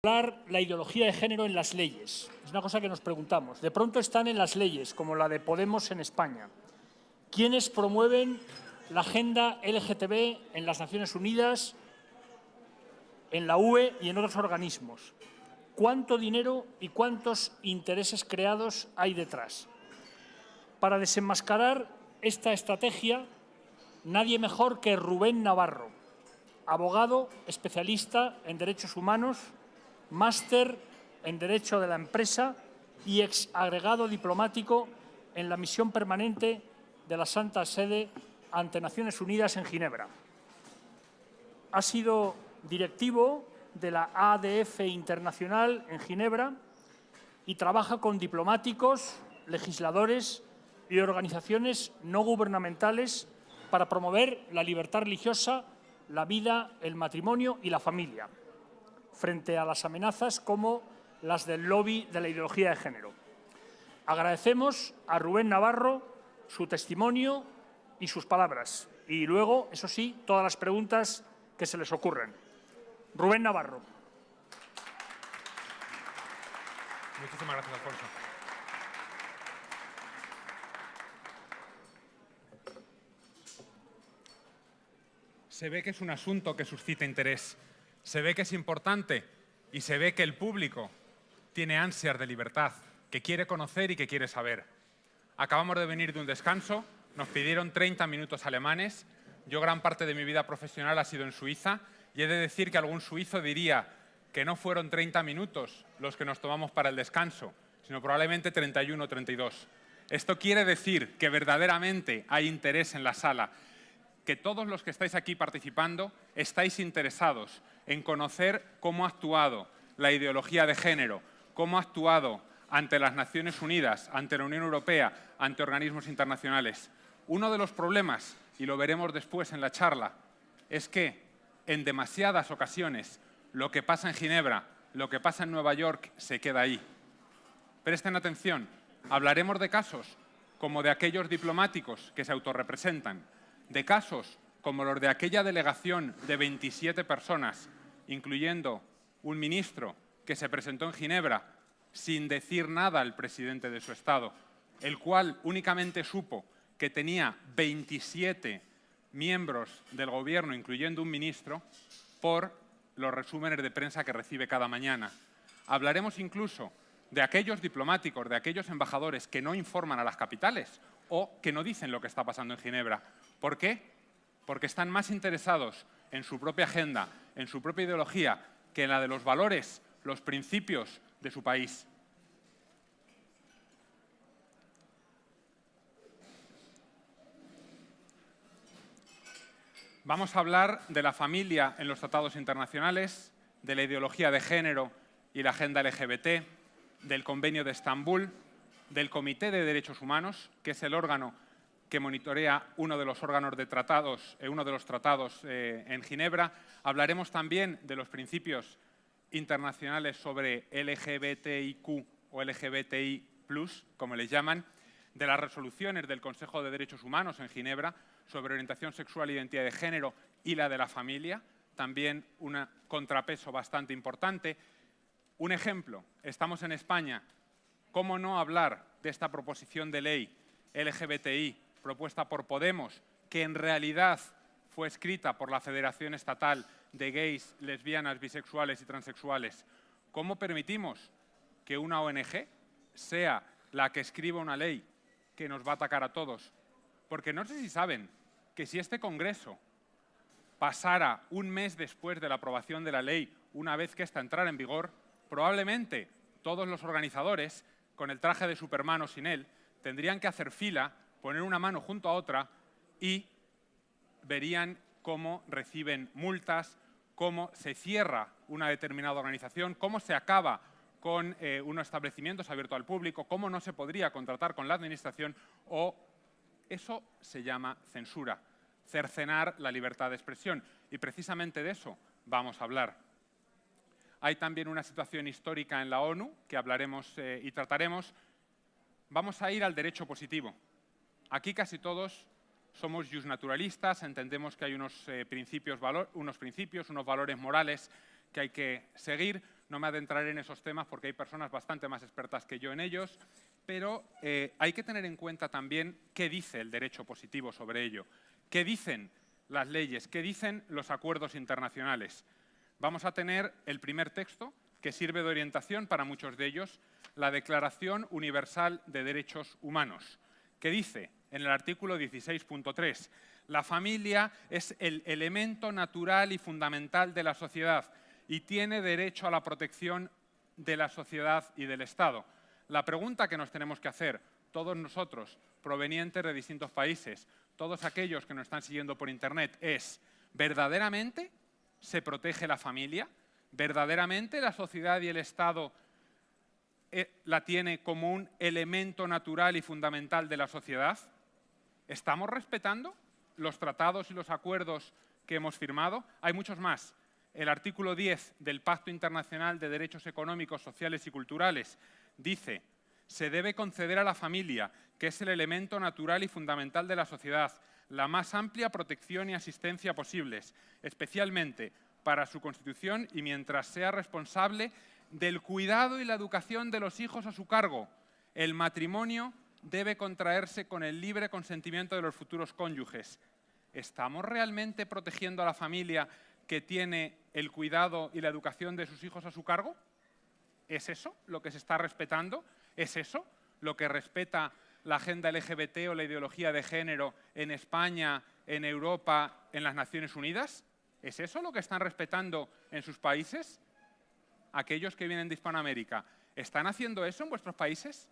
La ideología de género en las leyes. Es una cosa que nos preguntamos. De pronto están en las leyes, como la de Podemos en España. ¿Quiénes promueven la agenda LGTB en las Naciones Unidas, en la UE y en otros organismos? ¿Cuánto dinero y cuántos intereses creados hay detrás? Para desenmascarar esta estrategia, nadie mejor que Rubén Navarro, abogado especialista en derechos humanos, máster en Derecho de la Empresa y ex agregado diplomático en la misión permanente de la Santa Sede ante Naciones Unidas en Ginebra. Ha sido directivo de la ADF Internacional en Ginebra y trabaja con diplomáticos, legisladores y organizaciones no gubernamentales para promover la libertad religiosa, la vida, el matrimonio y la familia, frente a las amenazas como las del lobby de la ideología de género. Agradecemos a Rubén Navarro su testimonio y sus palabras. Y luego, eso sí, todas las preguntas que se les ocurren. Rubén Navarro. Muchísimas gracias, Alfonso. Se ve que es un asunto que suscita interés. Se ve que es importante y se ve que el público tiene ansias de libertad, que quiere conocer y que quiere saber. Acabamos de venir de un descanso, nos pidieron 30 minutos alemanes. Yo gran parte de mi vida profesional ha sido en Suiza y he de decir que algún suizo diría que no fueron 30 minutos los que nos tomamos para el descanso, sino probablemente 31 o 32. Esto quiere decir que verdaderamente hay interés en la sala, que todos los que estáis aquí participando estáis interesados en conocer cómo ha actuado la ideología de género, cómo ha actuado ante las Naciones Unidas, ante la Unión Europea, ante organismos internacionales. Uno de los problemas, y lo veremos después en la charla, es que en demasiadas ocasiones lo que pasa en Ginebra, lo que pasa en Nueva York, se queda ahí. Presten atención, hablaremos de casos como de aquellos diplomáticos que se autorrepresentan, de casos como los de aquella delegación de 27 personas, incluyendo un ministro que se presentó en Ginebra sin decir nada al presidente de su Estado, el cual únicamente supo que tenía 27 miembros del Gobierno, incluyendo un ministro, por los resúmenes de prensa que recibe cada mañana. Hablaremos incluso de aquellos diplomáticos, de aquellos embajadores que no informan a las capitales o que no dicen lo que está pasando en Ginebra. ¿Por qué? Porque están más interesados en su propia agenda, en su propia ideología, que en la de los valores, los principios de su país. Vamos a hablar de la familia en los tratados internacionales, de la ideología de género y la agenda LGBT, del Convenio de Estambul, del Comité de Derechos Humanos, que es el órgano que monitorea uno de los órganos de tratados, uno de los tratados en Ginebra. Hablaremos también de los principios internacionales sobre LGBTIQ o LGBTI+, como les llaman, de las resoluciones del Consejo de Derechos Humanos en Ginebra sobre orientación sexual e identidad de género y la de la familia, también un contrapeso bastante importante. Un ejemplo, estamos en España, ¿cómo no hablar de esta proposición de ley LGBTI propuesta por Podemos, que en realidad fue escrita por la Federación Estatal de Gays, Lesbianas, Bisexuales y Transexuales? ¿Cómo permitimos que una ONG sea la que escriba una ley que nos va a atacar a todos? Porque no sé si saben que si este Congreso pasara un mes después de la aprobación de la ley, una vez que ésta entrara en vigor, probablemente todos los organizadores, con el traje de Superman o sin él, tendrían que hacer fila, poner una mano junto a otra y verían cómo reciben multas, cómo se cierra una determinada organización, cómo se acaba con unos establecimientos abiertos al público, cómo no se podría contratar con la administración, o eso se llama censura, cercenar la libertad de expresión. Y precisamente de eso vamos a hablar. Hay también una situación histórica en la ONU que hablaremos y trataremos. Vamos a ir al derecho positivo. Aquí casi todos somos justnaturalistas, entendemos que hay unos principios, unos valores morales que hay que seguir. No me adentraré en esos temas porque hay personas bastante más expertas que yo en ellos, pero hay que tener en cuenta también qué dice el derecho positivo sobre ello, qué dicen las leyes, qué dicen los acuerdos internacionales. Vamos a tener el primer texto, que sirve de orientación para muchos de ellos, la Declaración Universal de Derechos Humanos, que dice en el artículo 16.3, la familia es el elemento natural y fundamental de la sociedad y tiene derecho a la protección de la sociedad y del Estado. La pregunta que nos tenemos que hacer, todos nosotros, provenientes de distintos países, todos aquellos que nos están siguiendo por Internet, es, ¿verdaderamente se protege la familia? ¿Verdaderamente la sociedad y el Estado la tiene como un elemento natural y fundamental de la sociedad? ¿Estamos respetando los tratados y los acuerdos que hemos firmado? Hay muchos más. El artículo 10 del Pacto Internacional de Derechos Económicos, Sociales y Culturales dice: se debe conceder a la familia, que es el elemento natural y fundamental de la sociedad, la más amplia protección y asistencia posibles, especialmente para su constitución y mientras sea responsable del cuidado y la educación de los hijos a su cargo. El matrimonio debe contraerse con el libre consentimiento de los futuros cónyuges. ¿Estamos realmente protegiendo a la familia que tiene el cuidado y la educación de sus hijos a su cargo? ¿Es eso lo que se está respetando? ¿Es eso lo que respeta la agenda LGBT o la ideología de género en España, en Europa, en las Naciones Unidas? ¿Es eso lo que están respetando en sus países? Aquellos que vienen de Hispanoamérica, ¿están haciendo eso en vuestros países?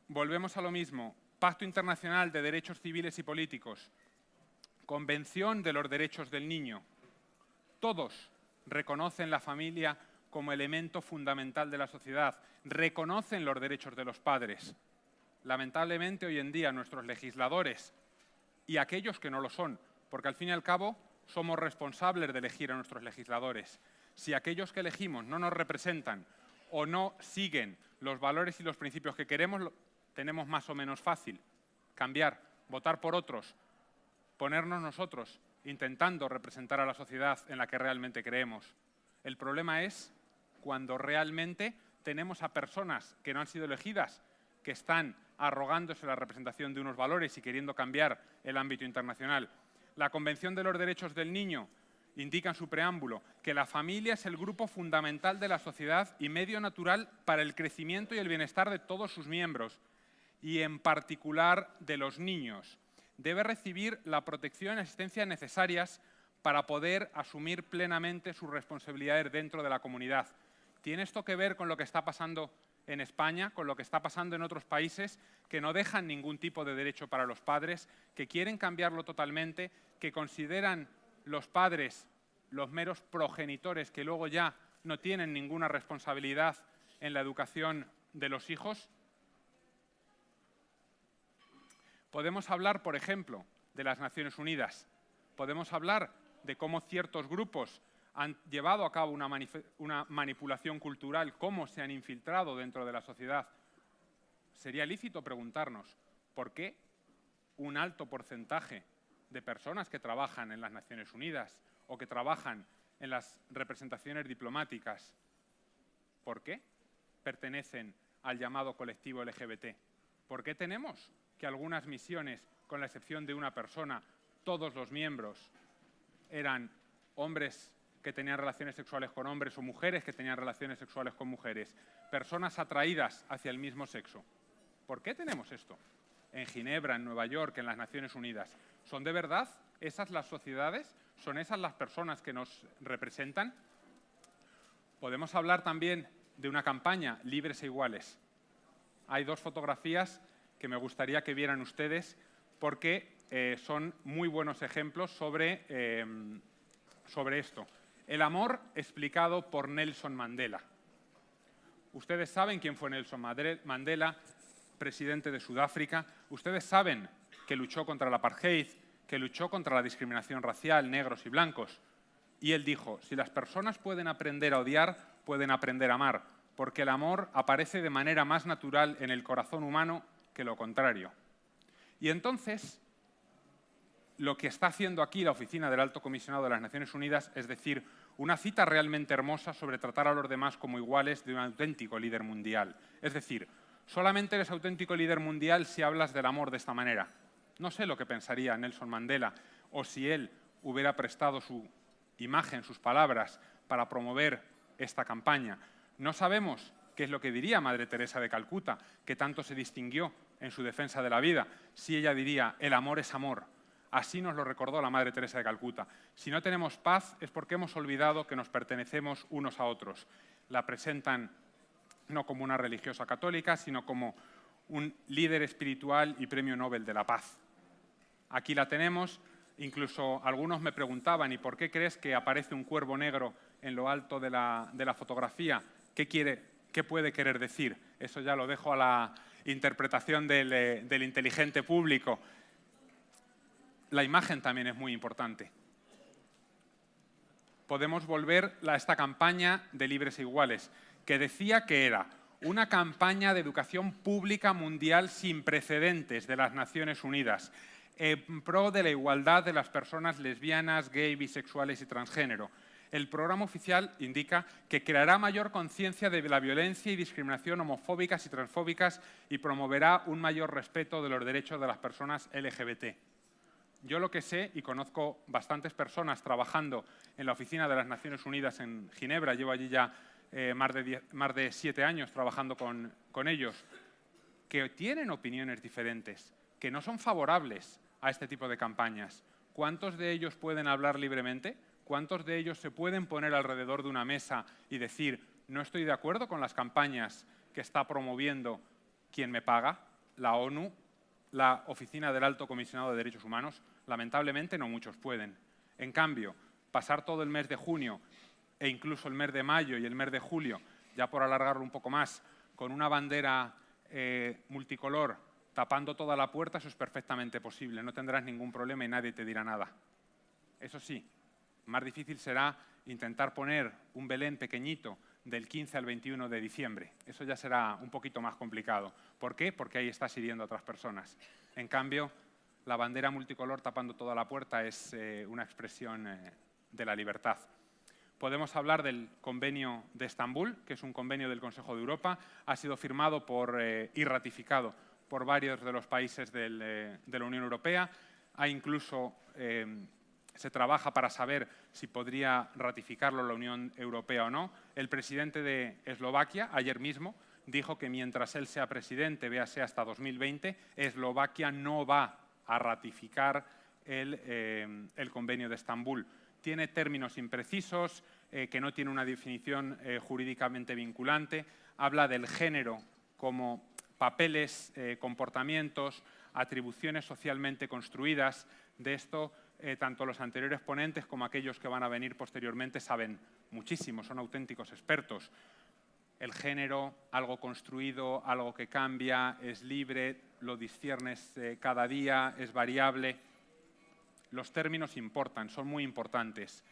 Volvemos a lo mismo. Pacto Internacional de Derechos Civiles y Políticos, Convención de los Derechos del Niño. Todos reconocen la familia como elemento fundamental de la sociedad, reconocen los derechos de los padres. Lamentablemente, hoy en día, nuestros legisladores y aquellos que no lo son, porque al fin y al cabo somos responsables de elegir a nuestros legisladores. Si aquellos que elegimos no nos representan o no siguen los valores y los principios que queremos, tenemos más o menos fácil cambiar, votar por otros, ponernos nosotros intentando representar a la sociedad en la que realmente creemos. El problema es cuando realmente tenemos a personas que no han sido elegidas, que están arrogándose la representación de unos valores y queriendo cambiar el ámbito internacional. La Convención de los Derechos del Niño indica en su preámbulo que la familia es el grupo fundamental de la sociedad y medio natural para el crecimiento y el bienestar de todos sus miembros, y en particular de los niños. Debe recibir la protección y asistencia necesarias para poder asumir plenamente sus responsabilidades dentro de la comunidad. ¿Tiene esto que ver con lo que está pasando en España, con lo que está pasando en otros países que no dejan ningún tipo de derecho para los padres, que quieren cambiarlo totalmente, que consideran los padres los meros progenitores que luego ya no tienen ninguna responsabilidad en la educación de los hijos? Podemos hablar, por ejemplo, de las Naciones Unidas. Podemos hablar de cómo ciertos grupos han llevado a cabo una manipulación cultural, cómo se han infiltrado dentro de la sociedad. Sería lícito preguntarnos por qué un alto porcentaje de personas que trabajan en las Naciones Unidas o que trabajan en las representaciones diplomáticas, ¿por qué pertenecen al llamado colectivo LGBT? ¿Por qué tenemos que algunas misiones, con la excepción de una persona, todos los miembros eran hombres que tenían relaciones sexuales con hombres o mujeres que tenían relaciones sexuales con mujeres, personas atraídas hacia el mismo sexo? ¿Por qué tenemos esto en Ginebra, en Nueva York, en las Naciones Unidas? ¿Son de verdad esas las sociedades? ¿Son esas las personas que nos representan? Podemos hablar también de una campaña, Libres e Iguales. Hay dos fotografías que me gustaría que vieran ustedes porque son muy buenos ejemplos sobre esto. El amor explicado por Nelson Mandela. Ustedes saben quién fue Nelson Mandela, presidente de Sudáfrica. Ustedes saben que luchó contra el apartheid, que luchó contra la discriminación racial, negros y blancos. Y él dijo: si las personas pueden aprender a odiar, pueden aprender a amar, porque el amor aparece de manera más natural en el corazón humano que lo contrario. Y entonces, lo que está haciendo aquí la Oficina del Alto Comisionado de las Naciones Unidas es decir, una cita realmente hermosa sobre tratar a los demás como iguales de un auténtico líder mundial. Es decir, solamente eres auténtico líder mundial si hablas del amor de esta manera. No sé lo que pensaría Nelson Mandela o si él hubiera prestado su imagen, sus palabras, para promover esta campaña. No sabemos qué es lo que diría Madre Teresa de Calcuta, que tanto se distinguió en su defensa de la vida, si ella diría, el amor es amor. Así nos lo recordó la Madre Teresa de Calcuta. Si no tenemos paz es porque hemos olvidado que nos pertenecemos unos a otros. La presentan no como una religiosa católica, sino como un líder espiritual y premio Nobel de la Paz. Aquí la tenemos. Incluso algunos me preguntaban, ¿y por qué crees que aparece un cuervo negro en lo alto de la fotografía? ¿Qué puede querer decir? Eso ya lo dejo a la interpretación del inteligente público. La imagen también es muy importante. Podemos volver a esta campaña de Libres e Iguales, que decía que era una campaña de educación pública mundial sin precedentes de las Naciones Unidas, en pro de la igualdad de las personas lesbianas, gay, bisexuales y transgénero. El programa oficial indica que creará mayor conciencia de la violencia y discriminación homofóbicas y transfóbicas y promoverá un mayor respeto de los derechos de las personas LGBT. Yo lo que sé, y conozco bastantes personas trabajando en la Oficina de las Naciones Unidas en Ginebra, llevo allí ya más de 7 años trabajando con ellos, que tienen opiniones diferentes, que no son favorables a este tipo de campañas. ¿Cuántos de ellos pueden hablar libremente? ¿Cuántos de ellos se pueden poner alrededor de una mesa y decir, no estoy de acuerdo con las campañas que está promoviendo quien me paga, la ONU, la Oficina del Alto Comisionado de Derechos Humanos? Lamentablemente no muchos pueden. En cambio, pasar todo el mes de junio e incluso el mes de mayo y el mes de julio, ya por alargarlo un poco más, con una bandera multicolor tapando toda la puerta, eso es perfectamente posible. No tendrás ningún problema y nadie te dirá nada. Eso sí, más difícil será intentar poner un Belén pequeñito del 15 al 21 de diciembre. Eso ya será un poquito más complicado. ¿Por qué? Porque ahí estás hiriendo a otras personas. En cambio, la bandera multicolor tapando toda la puerta es una expresión de la libertad. Podemos hablar del Convenio de Estambul, que es un convenio del Consejo de Europa. Ha sido firmado y ratificado por varios de los países de la Unión Europea. Incluso se trabaja para saber si podría ratificarlo la Unión Europea o no. El presidente de Eslovaquia, ayer mismo, dijo que mientras él sea presidente, véase hasta 2020, Eslovaquia no va a ratificar el Convenio de Estambul. Tiene términos imprecisos, que no tiene una definición jurídicamente vinculante. Habla del género como papeles, comportamientos, atribuciones socialmente construidas. De esto, tanto los anteriores ponentes como aquellos que van a venir posteriormente saben muchísimo, son auténticos expertos. El género, algo construido, algo que cambia, es libre, lo disciernes cada día, es variable. Los términos importan, son muy importantes.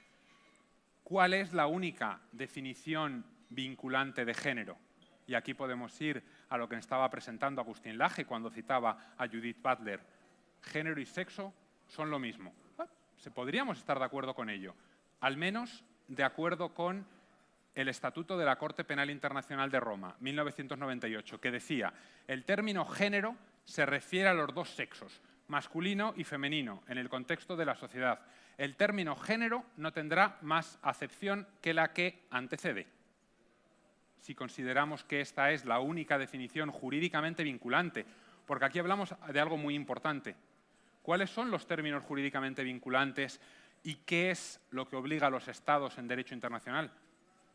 ¿Cuál es la única definición vinculante de género? Y aquí podemos ir a lo que estaba presentando Agustín Laje cuando citaba a Judith Butler. Género y sexo son lo mismo. Podríamos estar de acuerdo con ello, al menos de acuerdo con el Estatuto de la Corte Penal Internacional de Roma, 1998, que decía, el término género se refiere a los dos sexos, masculino y femenino, en el contexto de la sociedad. El término género no tendrá más acepción que la que antecede. Si consideramos que esta es la única definición jurídicamente vinculante, porque aquí hablamos de algo muy importante. ¿Cuáles son los términos jurídicamente vinculantes y qué es lo que obliga a los Estados en derecho internacional?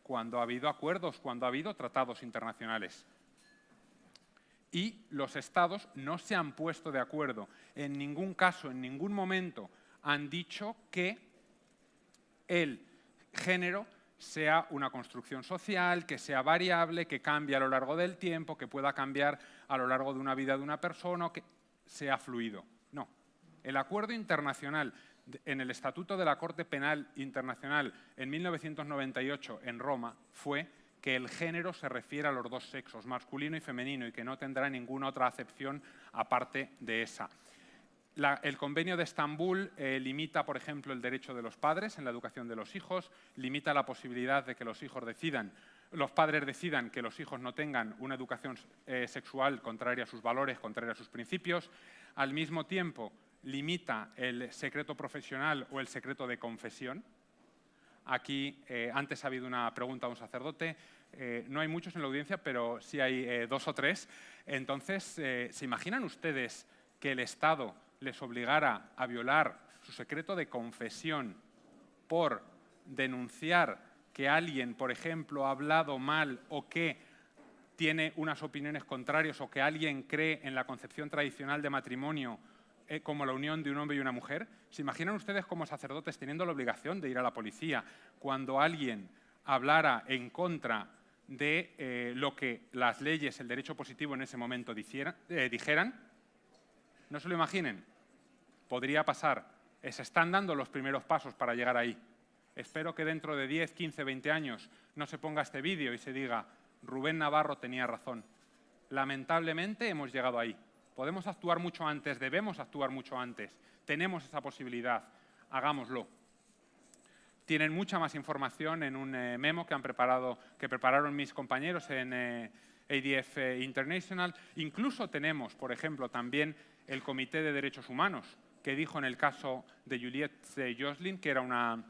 Cuando ha habido acuerdos, cuando ha habido tratados internacionales. Y los Estados no se han puesto de acuerdo. En ningún caso, en ningún momento, han dicho que el género sea una construcción social, que sea variable, que cambie a lo largo del tiempo, que pueda cambiar a lo largo de una vida de una persona, que sea fluido. No. El acuerdo internacional en el Estatuto de la Corte Penal Internacional en 1998 en Roma fue que el género se refiere a los dos sexos, masculino y femenino, y que no tendrá ninguna otra acepción aparte de esa. El Convenio de Estambul limita, por ejemplo, el derecho de los padres en la educación de los hijos, limita la posibilidad de que los padres decidan que los hijos no tengan una educación sexual contraria a sus valores, contraria a sus principios. Al mismo tiempo, limita el secreto profesional o el secreto de confesión. Aquí, antes ha habido una pregunta a un sacerdote. No hay muchos en la audiencia, pero sí hay 2 o 3. Entonces, ¿se imaginan ustedes que el Estado les obligara a violar su secreto de confesión por denunciar que alguien, por ejemplo, ha hablado mal o que tiene unas opiniones contrarias o que alguien cree en la concepción tradicional de matrimonio como la unión de un hombre y una mujer? ¿Se imaginan ustedes como sacerdotes teniendo la obligación de ir a la policía cuando alguien hablara en contra de lo que las leyes, el derecho positivo en ese momento dijeran? No se lo imaginen. Podría pasar. Se están dando los primeros pasos para llegar ahí. Espero que dentro de 10, 15, 20 años no se ponga este vídeo y se diga Rubén Navarro tenía razón. Lamentablemente hemos llegado ahí. Podemos actuar mucho antes, debemos actuar mucho antes. Tenemos esa posibilidad. Hagámoslo. Tienen mucha más información en un memo que prepararon mis compañeros en ADF International. Incluso tenemos, por ejemplo, también el Comité de Derechos Humanos, que dijo en el caso de Juliette Joslin, que era una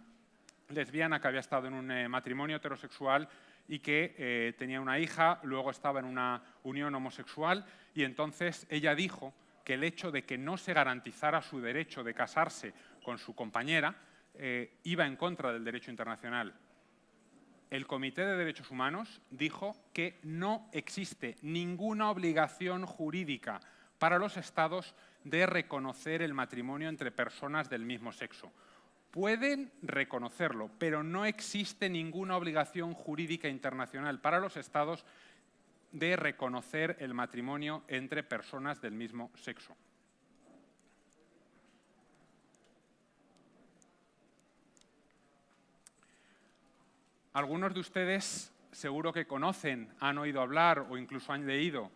lesbiana que había estado en un matrimonio heterosexual y que tenía una hija, luego estaba en una unión homosexual, y entonces ella dijo que el hecho de que no se garantizara su derecho de casarse con su compañera iba en contra del derecho internacional. El Comité de Derechos Humanos dijo que no existe ninguna obligación jurídica para los Estados de reconocer el matrimonio entre personas del mismo sexo. Pueden reconocerlo, pero no existe ninguna obligación jurídica internacional para los Estados de reconocer el matrimonio entre personas del mismo sexo. Algunos de ustedes seguro que conocen, han oído hablar o incluso han leído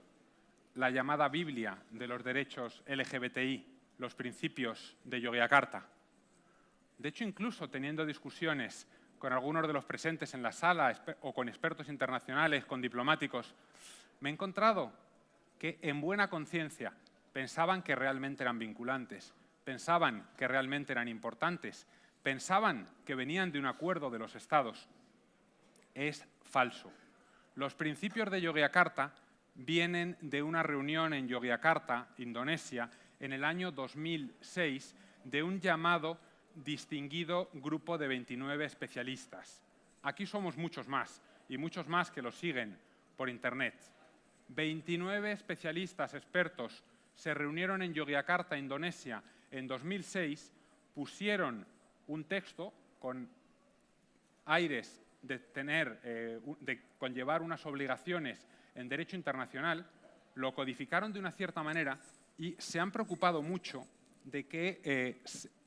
la llamada Biblia de los derechos LGBTI, los principios de Yogyakarta. De hecho, incluso teniendo discusiones con algunos de los presentes en la sala o con expertos internacionales, con diplomáticos, me he encontrado que en buena conciencia pensaban que realmente eran vinculantes, pensaban que realmente eran importantes, pensaban que venían de un acuerdo de los Estados. Es falso. Los principios de Yogyakarta vienen de una reunión en Yogyakarta, Indonesia, en el año 2006, de un llamado distinguido grupo de 29 especialistas. Aquí somos muchos más, y muchos más que los siguen por Internet. 29 especialistas expertos se reunieron en Yogyakarta, Indonesia, en 2006, pusieron un texto con aires de conllevar unas obligaciones en derecho internacional, lo codificaron de una cierta manera y se han preocupado mucho de que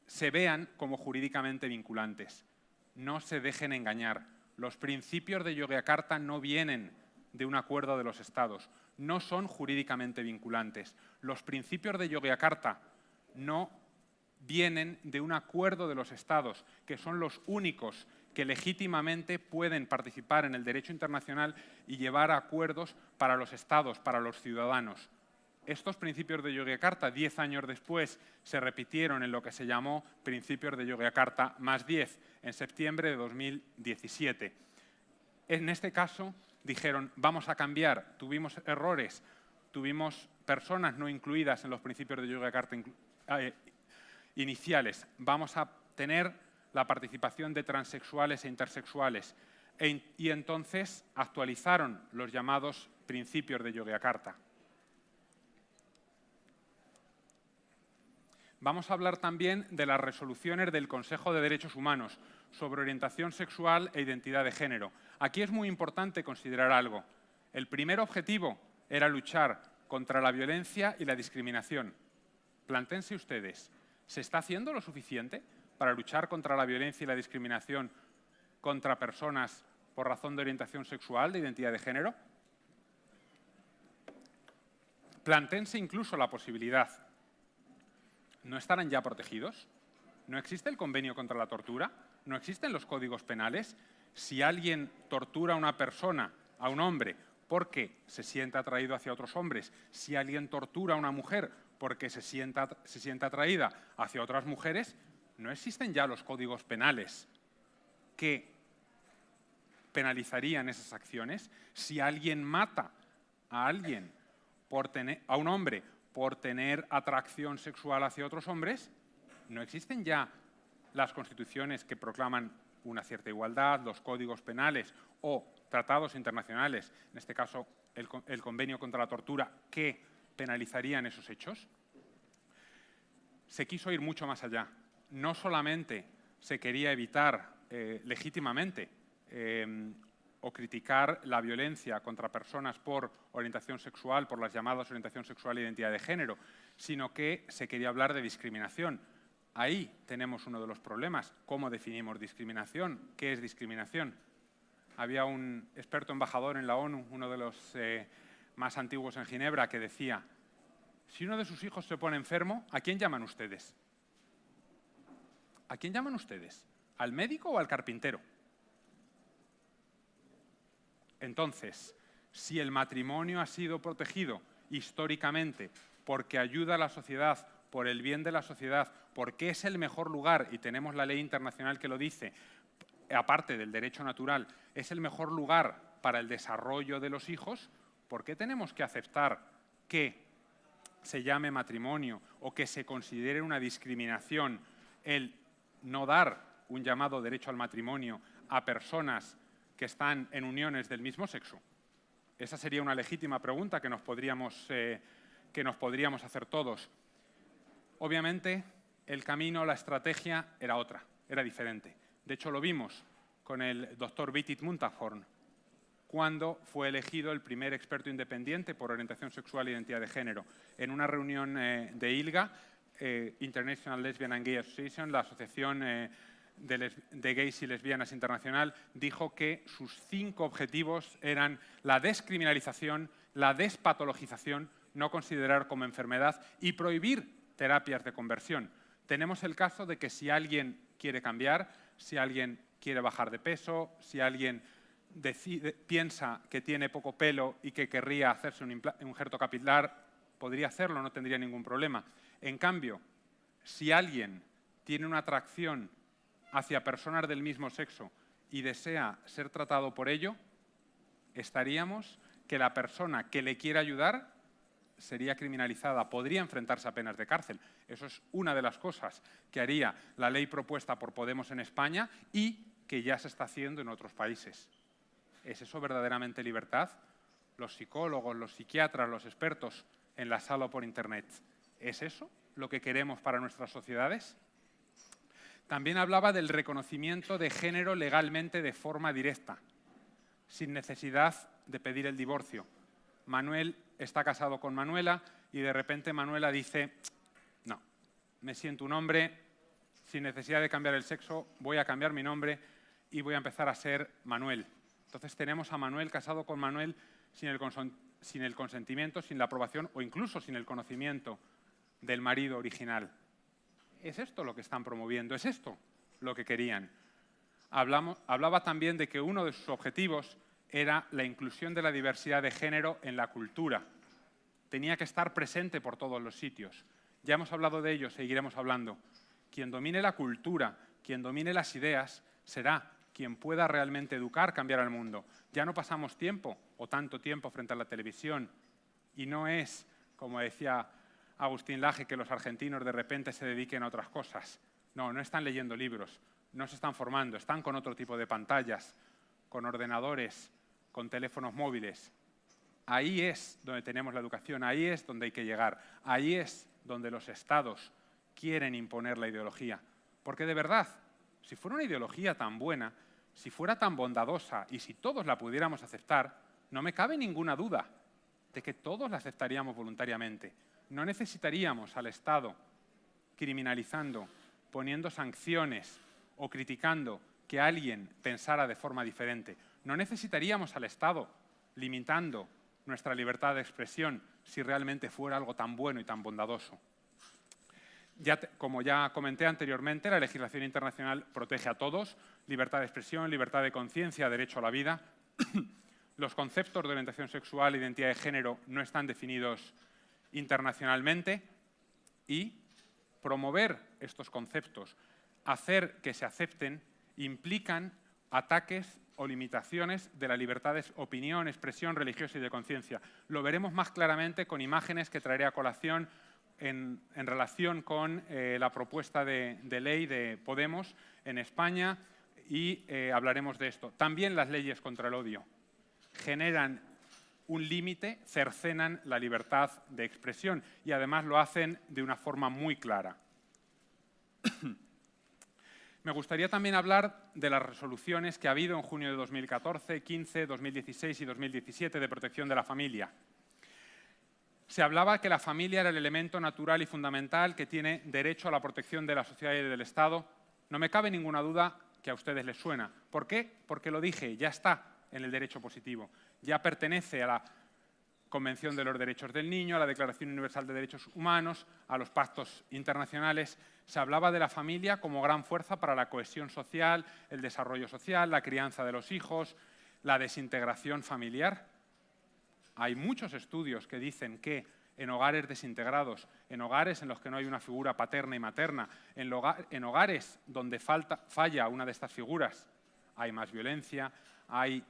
se vean como jurídicamente vinculantes. No se dejen engañar. Los principios de Yogyakarta no vienen de un acuerdo de los Estados, no son jurídicamente vinculantes. Los principios de Yogyakarta no vienen de un acuerdo de los Estados, que son los únicos que legítimamente pueden participar en el derecho internacional y llevar a acuerdos para los Estados, para los ciudadanos. Estos principios de Yogyakarta, 10 años después, se repitieron en lo que se llamó Principios de Yogyakarta +10, en septiembre de 2017. En este caso, dijeron, vamos a cambiar, tuvimos errores, tuvimos personas no incluidas en los principios de Yogyakarta iniciales, vamos a tener la participación de transexuales e intersexuales. Y entonces actualizaron los llamados principios de Yogyakarta. Vamos a hablar también de las resoluciones del Consejo de Derechos Humanos sobre orientación sexual e identidad de género. Aquí es muy importante considerar algo. El primer objetivo era luchar contra la violencia y la discriminación. Plantéense ustedes, ¿se está haciendo lo suficiente para luchar contra la violencia y la discriminación contra personas por razón de orientación sexual, de identidad de género? Plantéense incluso la posibilidad ¿no estarán ya protegidos? ¿No existe el convenio contra la tortura? ¿No existen los códigos penales? Si alguien tortura a una persona, a un hombre, porque se siente atraído hacia otros hombres, si alguien tortura a una mujer porque se siente atraída hacia otras mujeres, ¿no existen ya los códigos penales que penalizarían esas acciones? Si alguien mata a alguien, a un hombre, por tener atracción sexual hacia otros hombres, ¿no existen ya las constituciones que proclaman una cierta igualdad, los códigos penales o tratados internacionales, en este caso el convenio contra la tortura, que penalizarían esos hechos? Se quiso ir mucho más allá. No solamente se quería evitar legítimamente o criticar la violencia contra personas por orientación sexual, por las llamadas orientación sexual e identidad de género, sino que se quería hablar de discriminación. Ahí tenemos uno de los problemas. ¿Cómo definimos discriminación? ¿Qué es discriminación? Había un experto embajador en la ONU, uno de los más antiguos en Ginebra, que decía: si uno de sus hijos se pone enfermo, ¿a quién llaman ustedes? ¿A quién llaman ustedes? ¿Al médico o al carpintero? Entonces, si el matrimonio ha sido protegido históricamente porque ayuda a la sociedad, por el bien de la sociedad, porque es el mejor lugar, y tenemos la ley internacional que lo dice, aparte del derecho natural, es el mejor lugar para el desarrollo de los hijos, ¿por qué tenemos que aceptar que se llame matrimonio o que se considere una discriminación el no dar un llamado derecho al matrimonio a personas que están en uniones del mismo sexo? Esa sería una legítima pregunta que nos podríamos hacer todos. Obviamente, el camino, la estrategia era otra, era diferente. De hecho, lo vimos con el doctor Beatit Muntafhorn, cuando fue elegido el primer experto independiente por orientación sexual e identidad de género. En una reunión de ILGA, International Lesbian and Gay Association, la Asociación de Gays y Lesbianas Internacional, dijo que sus 5 objetivos eran la descriminalización, la despatologización, no considerar como enfermedad y prohibir terapias de conversión. Tenemos el caso de que si alguien quiere cambiar, si alguien quiere bajar de peso, si alguien piensa que tiene poco pelo y que querría hacerse un injerto capilar, podría hacerlo, no tendría ningún problema. En cambio, si alguien tiene una atracción hacia personas del mismo sexo y desea ser tratado por ello, estaríamos que la persona que le quiere ayudar sería criminalizada, podría enfrentarse a penas de cárcel. Eso es una de las cosas que haría la ley propuesta por Podemos en España y que ya se está haciendo en otros países. ¿Es eso verdaderamente libertad? Los psicólogos, los psiquiatras, los expertos en la sala o por Internet, ¿es eso lo que queremos para nuestras sociedades? También hablaba del reconocimiento de género legalmente de forma directa, sin necesidad de pedir el divorcio. Manuel está casado con Manuela y de repente Manuela dice: no, me siento un hombre, sin necesidad de cambiar el sexo, voy a cambiar mi nombre y voy a empezar a ser Manuel. Entonces tenemos a Manuel casado con Manuel sin el consentimiento, sin la aprobación o incluso sin el conocimiento del marido original. ¿Es esto lo que están promoviendo? ¿Es esto lo que querían? Hablaba también de que uno de sus objetivos era la inclusión de la diversidad de género en la cultura. Tenía que estar presente por todos los sitios. Ya hemos hablado de ello, seguiremos hablando. Quien domine la cultura, quien domine las ideas, será quien pueda realmente educar, cambiar al mundo. Ya no pasamos tiempo o tanto tiempo frente a la televisión y no es, como decía Agustín Laje, que los argentinos de repente se dediquen a otras cosas. No, no están leyendo libros, no se están formando, están con otro tipo de pantallas, con ordenadores, con teléfonos móviles. Ahí es donde tenemos la educación, ahí es donde hay que llegar, ahí es donde los estados quieren imponer la ideología. Porque de verdad, si fuera una ideología tan buena, si fuera tan bondadosa y si todos la pudiéramos aceptar, no me cabe ninguna duda de que todos la aceptaríamos voluntariamente. No necesitaríamos al Estado criminalizando, poniendo sanciones o criticando que alguien pensara de forma diferente. No necesitaríamos al Estado limitando nuestra libertad de expresión si realmente fuera algo tan bueno y tan bondadoso. Como ya comenté anteriormente, la legislación internacional protege a todos, libertad de expresión, libertad de conciencia, derecho a la vida. Los conceptos de orientación sexual e identidad de género no están definidos internacionalmente y promover estos conceptos, hacer que se acepten, implican ataques o limitaciones de la libertad de opinión, expresión religiosa y de conciencia. Lo veremos más claramente con imágenes que traeré a colación en relación con la propuesta de ley de Podemos en España y hablaremos de esto. También las leyes contra el odio generan un límite, cercenan la libertad de expresión y además lo hacen de una forma muy clara. Me gustaría también hablar de las resoluciones que ha habido en junio de 2014, 15, 2016 y 2017 de protección de la familia. Se hablaba que la familia era el elemento natural y fundamental que tiene derecho a la protección de la sociedad y del Estado. No me cabe ninguna duda que a ustedes les suena. ¿Por qué? Porque lo dije, ya está en el derecho positivo. Ya pertenece a la Convención de los Derechos del Niño, a la Declaración Universal de Derechos Humanos, a los pactos internacionales. Se hablaba de la familia como gran fuerza para la cohesión social, el desarrollo social, la crianza de los hijos, la desintegración familiar. Hay muchos estudios que dicen que en hogares desintegrados, en hogares en los que no hay una figura paterna y materna, en hogares donde falla una de estas figuras, hay más violencia, hay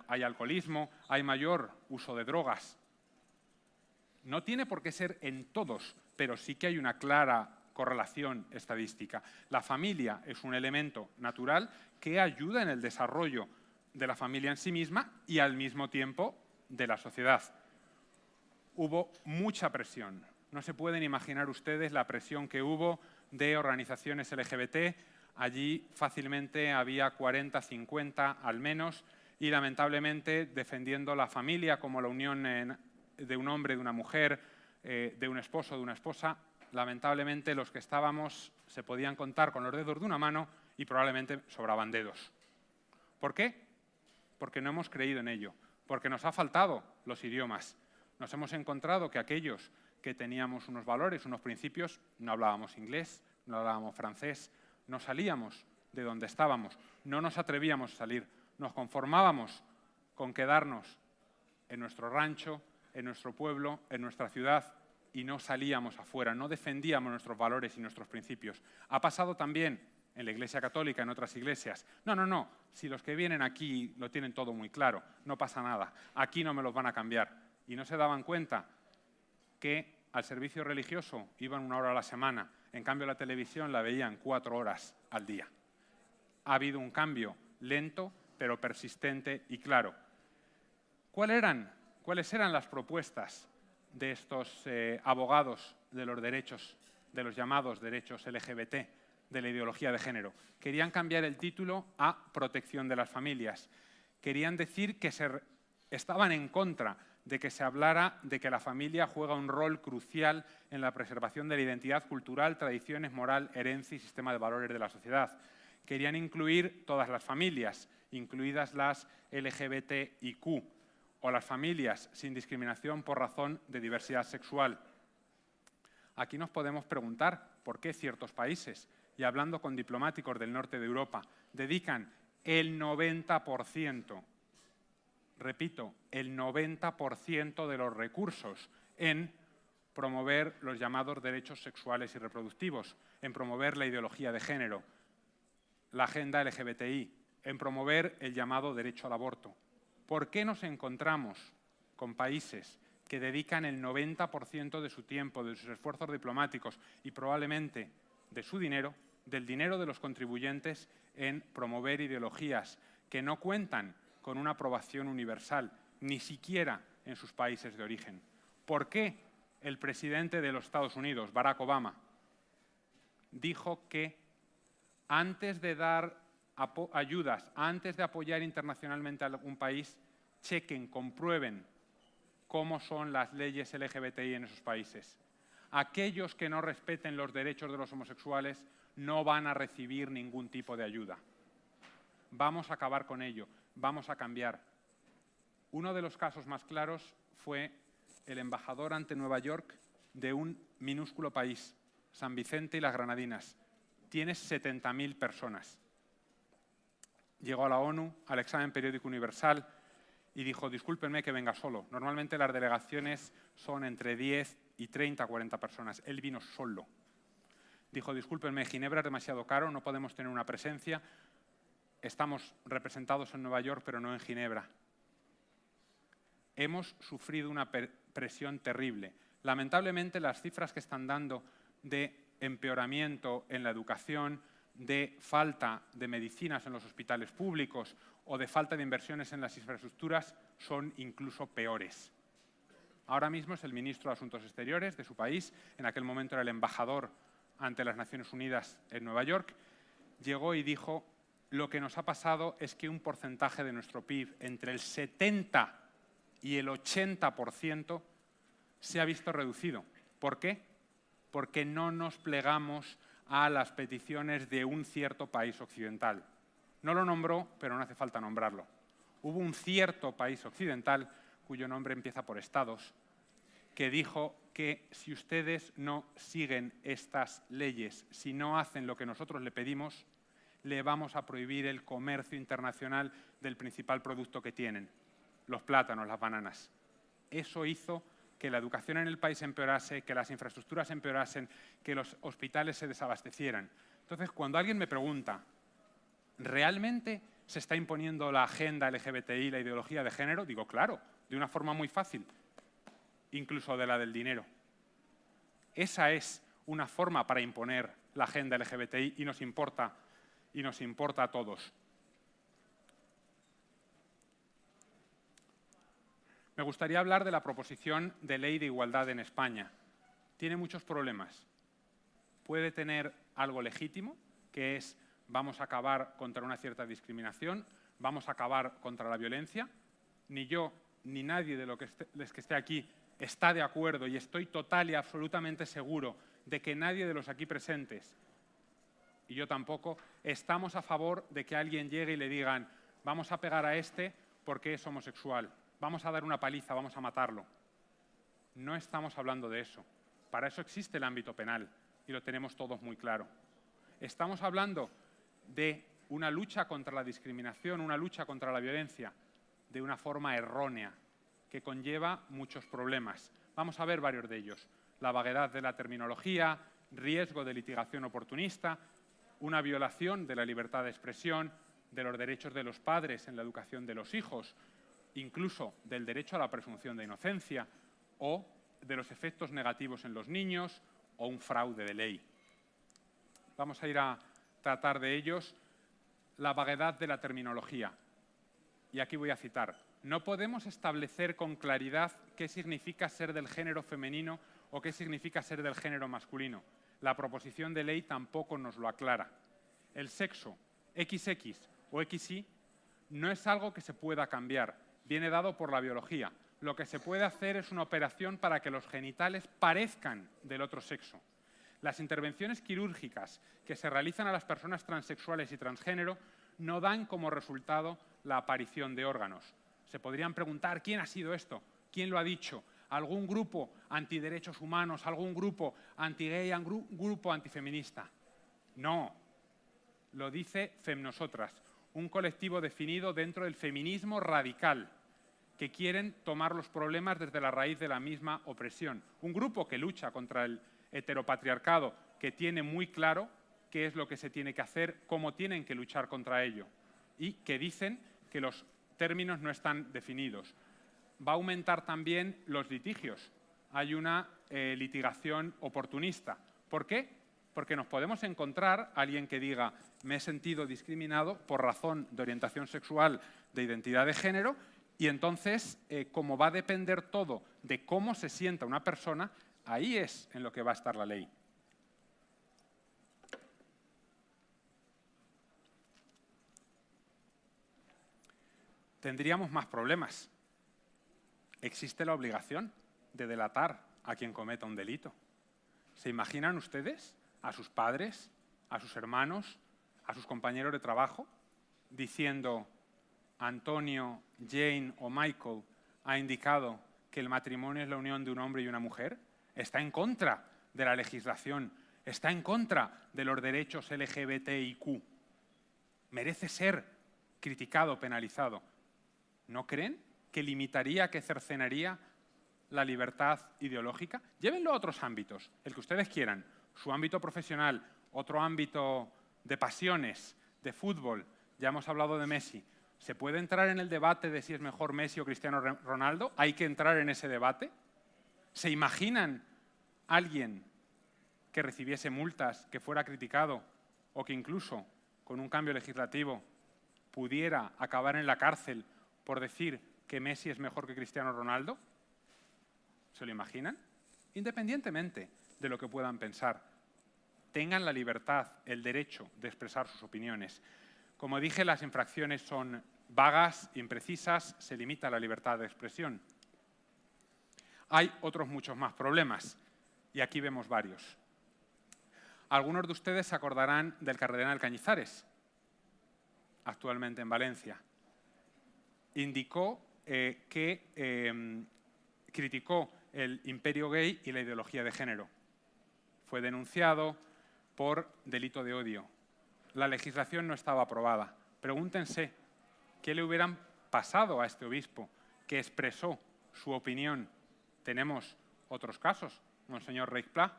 hay alcoholismo, hay mayor uso de drogas. No tiene por qué ser en todos, pero sí que hay una clara correlación estadística. La familia es un elemento natural que ayuda en el desarrollo de la familia en sí misma y al mismo tiempo de la sociedad. Hubo mucha presión. No se pueden imaginar ustedes la presión que hubo de organizaciones LGBT. Allí fácilmente había 40, 50 al menos y lamentablemente defendiendo la familia como la unión de un hombre, de una mujer, de un esposo, de una esposa. Lamentablemente los que estábamos se podían contar con los dedos de una mano y probablemente sobraban dedos. ¿Por qué? Porque no hemos creído en ello, porque nos ha faltado los idiomas. Nos hemos encontrado que aquellos que teníamos unos valores, unos principios, no hablábamos inglés, no hablábamos francés, no salíamos de donde estábamos, no nos atrevíamos a salir, nos conformábamos con quedarnos en nuestro rancho, en nuestro pueblo, en nuestra ciudad y no salíamos afuera, no defendíamos nuestros valores y nuestros principios. Ha pasado también en la Iglesia Católica, en otras iglesias. No, si los que vienen aquí lo tienen todo muy claro, no pasa nada, aquí no me los van a cambiar. Y no se daban cuenta que al servicio religioso iban 1 hora a la semana, en cambio la televisión la veían 4 horas al día. Ha habido un cambio lento, pero persistente y claro. ¿Cuáles eran las propuestas de estos abogados de los derechos, de los llamados derechos LGBT, de la ideología de género? Querían cambiar el título a protección de las familias. Querían decir que estaban en contra de que se hablara de que la familia juega un rol crucial en la preservación de la identidad cultural, tradiciones, moral, herencia y sistema de valores de la sociedad. Querían incluir todas las familias, incluidas las LGBTIQ, o las familias sin discriminación por razón de diversidad sexual. Aquí nos podemos preguntar por qué ciertos países, y hablando con diplomáticos del norte de Europa, dedican el 90%, repito, el 90% de los recursos en promover los llamados derechos sexuales y reproductivos, en promover la ideología de género, la agenda LGBTI, en promover el llamado derecho al aborto. ¿Por qué nos encontramos con países que dedican el 90% de su tiempo, de sus esfuerzos diplomáticos y probablemente de su dinero, del dinero de los contribuyentes, en promover ideologías que no cuentan con una aprobación universal, ni siquiera en sus países de origen? ¿Por qué el presidente de los Estados Unidos, Barack Obama, dijo que antes de dar ayudas, antes de apoyar internacionalmente a algún país, chequen, comprueben cómo son las leyes LGBTI en esos países? Aquellos que no respeten los derechos de los homosexuales no van a recibir ningún tipo de ayuda. Vamos a acabar con ello, vamos a cambiar. Uno de los casos más claros fue el embajador ante Nueva York de un minúsculo país, San Vicente y las Granadinas. Tienes 70.000 personas. Llegó a la ONU, al examen periódico universal, y dijo, discúlpenme que venga solo. Normalmente las delegaciones son entre 10 y 30, 40 personas. Él vino solo. Dijo, discúlpenme, Ginebra es demasiado caro, no podemos tener una presencia. Estamos representados en Nueva York, pero no en Ginebra. Hemos sufrido una presión terrible. Lamentablemente, las cifras que están dando de empeoramiento en la educación, de falta de medicinas en los hospitales públicos o de falta de inversiones en las infraestructuras son incluso peores. Ahora mismo es el ministro de Asuntos Exteriores de su país, en aquel momento era el embajador ante las Naciones Unidas en Nueva York, llegó y dijo, lo que nos ha pasado es que un porcentaje de nuestro PIB, entre el 70 y el 80%, se ha visto reducido. ¿Por qué? Porque no nos plegamos a las peticiones de un cierto país occidental. No lo nombró, pero no hace falta nombrarlo. Hubo un cierto país occidental, cuyo nombre empieza por Estados, que dijo que si ustedes no siguen estas leyes, si no hacen lo que nosotros le pedimos, le vamos a prohibir el comercio internacional del principal producto que tienen, los plátanos, las bananas. Eso hizo que la educación en el país empeorase, que las infraestructuras empeorasen, que los hospitales se desabastecieran. Entonces, cuando alguien me pregunta, ¿realmente se está imponiendo la agenda LGBTI, la ideología de género? Digo, claro, de una forma muy fácil, incluso de la del dinero. Esa es una forma para imponer la agenda LGBTI y nos importa a todos. Me gustaría hablar de la proposición de ley de igualdad en España. Tiene muchos problemas. Puede tener algo legítimo, que es vamos a acabar contra una cierta discriminación, vamos a acabar contra la violencia. Ni yo ni nadie de los que esté aquí está de acuerdo y estoy total y absolutamente seguro de que nadie de los aquí presentes, y yo tampoco, estamos a favor de que alguien llegue y le digan vamos a pegar a este porque es homosexual. Vamos a dar una paliza, vamos a matarlo. No estamos hablando de eso. Para eso existe el ámbito penal y lo tenemos todos muy claro. Estamos hablando de una lucha contra la discriminación, una lucha contra la violencia, de una forma errónea, que conlleva muchos problemas. Vamos a ver varios de ellos. La vaguedad de la terminología, riesgo de litigación oportunista, una violación de la libertad de expresión, de los derechos de los padres en la educación de los hijos, incluso del derecho a la presunción de inocencia o de los efectos negativos en los niños o un fraude de ley. Vamos a ir a tratar de ellos. La vaguedad de la terminología. Y aquí voy a citar. No podemos establecer con claridad qué significa ser del género femenino o qué significa ser del género masculino. La proposición de ley tampoco nos lo aclara. El sexo, XX o XY, no es algo que se pueda cambiar. Viene dado por la biología. Lo que se puede hacer es una operación para que los genitales parezcan del otro sexo. Las intervenciones quirúrgicas que se realizan a las personas transexuales y transgénero no dan como resultado la aparición de órganos. Se podrían preguntar, ¿quién ha sido esto? ¿Quién lo ha dicho? ¿Algún grupo antiderechos humanos? ¿Algún grupo anti-gay? ¿Algún grupo antifeminista? No. Lo dice Femnosotras, un colectivo definido dentro del feminismo radical, que quieren tomar los problemas desde la raíz de la misma opresión. Un grupo que lucha contra el heteropatriarcado, que tiene muy claro qué es lo que se tiene que hacer, cómo tienen que luchar contra ello, y que dicen que los términos no están definidos. Va a aumentar también los litigios. Hay una litigación oportunista. ¿Por qué? Porque nos podemos encontrar alguien que diga me he sentido discriminado por razón de orientación sexual, de identidad de género, y entonces, como va a depender todo de cómo se sienta una persona, ahí es en lo que va a estar la ley. Tendríamos más problemas. Existe la obligación de delatar a quien cometa un delito. ¿Se imaginan ustedes a sus padres, a sus hermanos, a sus compañeros de trabajo, diciendo Antonio, Jane o Michael ha indicado que el matrimonio es la unión de un hombre y una mujer? está en contra de la legislación, está en contra de los derechos LGBTIQ. Merece ser criticado, penalizado. ¿No creen que limitaría, que cercenaría la libertad ideológica? Llévenlo a otros ámbitos, el que ustedes quieran. Su ámbito profesional, otro ámbito de pasiones, de fútbol. Ya hemos hablado de Messi. ¿Se puede entrar en el debate de si es mejor Messi o Cristiano Ronaldo? ¿Hay que entrar en ese debate? ¿Se imaginan alguien que recibiese multas, que fuera criticado o que incluso con un cambio legislativo pudiera acabar en la cárcel por decir que Messi es mejor que Cristiano Ronaldo? ¿Se lo imaginan? Independientemente de lo que puedan pensar, tengan la libertad, el derecho de expresar sus opiniones. Como dije, las infracciones son vagas, imprecisas, se limita la libertad de expresión. Hay otros muchos más problemas, y aquí vemos varios. Algunos de ustedes se acordarán del cardenal Cañizares, actualmente en Valencia. Indicó que criticó el imperio gay y la ideología de género. Fue denunciado por delito de odio. La legislación no estaba aprobada. Pregúntense qué le hubieran pasado a este obispo que expresó su opinión. Tenemos otros casos, Monseñor Reig Pla,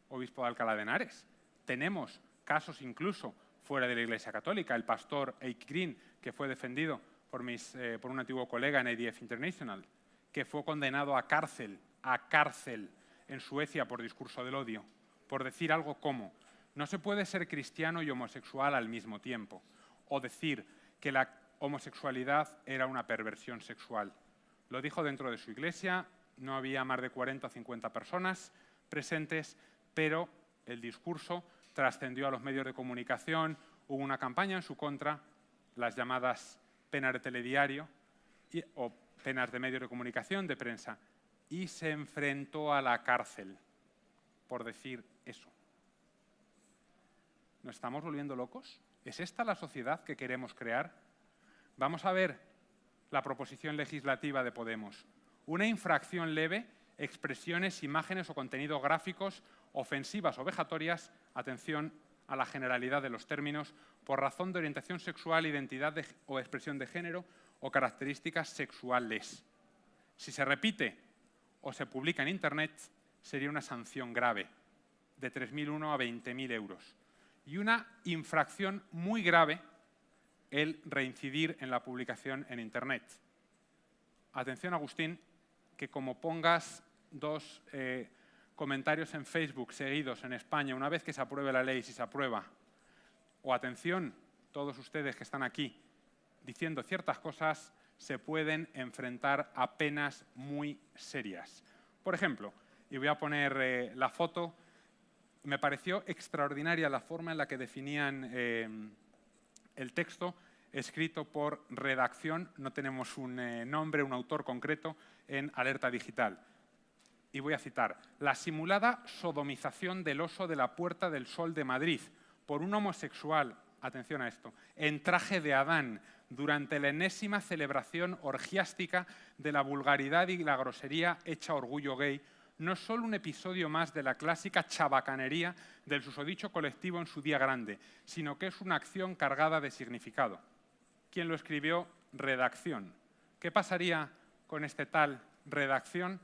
obispo de Alcalá de Henares. Tenemos casos incluso fuera de la Iglesia Católica, el pastor Eik Green, que fue defendido por un antiguo colega en IDF International, que fue condenado a cárcel en Suecia por discurso del odio, por decir algo como: no se puede ser cristiano y homosexual al mismo tiempo, o decir que la homosexualidad era una perversión sexual. Lo dijo dentro de su iglesia, no había más de 40 o 50 personas presentes, pero el discurso trascendió a los medios de comunicación, hubo una campaña en su contra, las llamadas penas de telediario o penas de medios de comunicación, de prensa, y se enfrentó a la cárcel por decir eso. ¿Nos estamos volviendo locos? ¿Es esta la sociedad que queremos crear? Vamos a ver la proposición legislativa de Podemos. Una infracción leve, expresiones, imágenes o contenidos gráficos ofensivas o vejatorias, atención a la generalidad de los términos, por razón de orientación sexual, identidad o expresión de género o características sexuales. Si se repite o se publica en Internet, sería una sanción grave, de 3.001 a 20.000 euros. Y una infracción muy grave, el reincidir en la publicación en Internet. Atención, Agustín, que como pongas dos comentarios en Facebook seguidos en España, una vez que se apruebe la ley, si se aprueba, o atención, todos ustedes que están aquí, diciendo ciertas cosas, se pueden enfrentar a penas muy serias. Por ejemplo, y voy a poner la foto, me pareció extraordinaria la forma en la que definían el texto, escrito por Redacción, no tenemos un nombre, un autor concreto, en Alerta Digital. Y voy a citar: la simulada sodomización del oso de la Puerta del Sol de Madrid por un homosexual, atención a esto, en traje de Adán, durante la enésima celebración orgiástica de la vulgaridad y la grosería hecha orgullo gay, no es solo un episodio más de la clásica chabacanería del susodicho colectivo en su día grande, sino que es una acción cargada de significado. ¿Quién lo escribió? Redacción. ¿Qué pasaría con este tal Redacción?